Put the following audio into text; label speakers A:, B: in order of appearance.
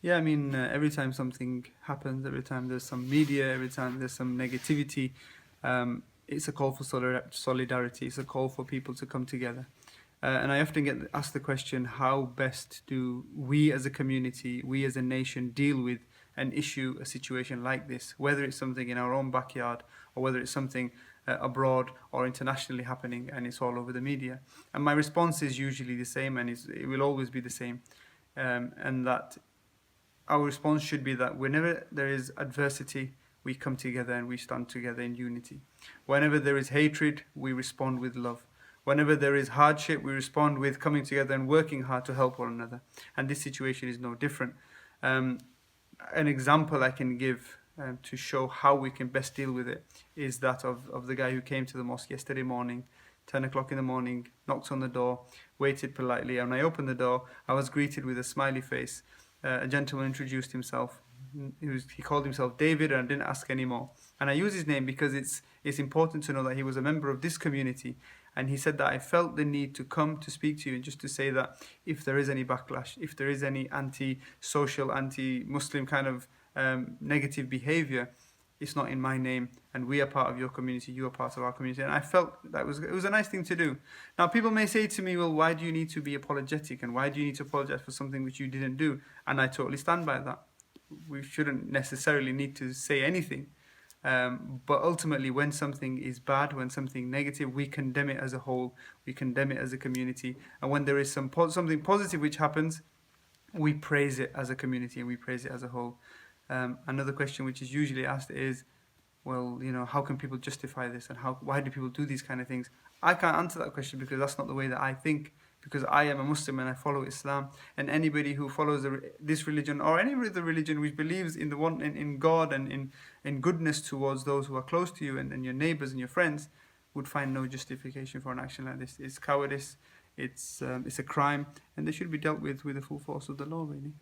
A: Yeah, I mean, every time something happens, every time there's some media, every time there's some negativity, it's a call for solidarity. It's a call for people to come together. And I often get asked the question, how best do we as a community, we as a nation, deal with an issue, a situation like this, whether it's something in our own backyard or whether it's something abroad or internationally happening and it's all over the media. And my response is usually the same, and it will always be the same. And that our response should be that whenever there is adversity, we come together and we stand together in unity. Whenever there is hatred, we respond with love. Whenever there is hardship, we respond with coming together and working hard to help one another. And this situation is no different. Um, an example I can give to show how we can best deal with it is that of the guy who came to the mosque yesterday morning, 10 o'clock in the morning, knocked on the door, waited politely, and when I opened the door, I was greeted with a smiley face. A gentleman introduced himself. He called himself David, and I didn't ask any more. And I use his name because it's important to know that he was a member of this community. And he said that I felt the need to come to speak to you and just to say that if there is any backlash, if there is any anti-social, anti-Muslim kind of negative behavior, it's not in my name, and we are part of your community, you are part of our community. And I felt that it was a nice thing to do. Now, people may say to me, well, why do you need to be apologetic, and why do you need to apologize for something which you didn't do? And I totally stand by that. We shouldn't necessarily need to say anything. But ultimately, when something is bad, when something negative, we condemn it as a whole, we condemn it as a community. And when there is something positive which happens, we praise it as a community and we praise it as a whole. Another question which is usually asked is, well, how can people justify this, and why do people do these kind of things? I can't answer that question because that's not the way that I think, because I am a Muslim and I follow Islam, and anybody who follows this religion or any other religion which believes in the one in God and in goodness towards those who are close to you and your neighbors and your friends would find no justification for an action like this. It's cowardice, it's a crime, and they should be dealt with the full force of the law, really.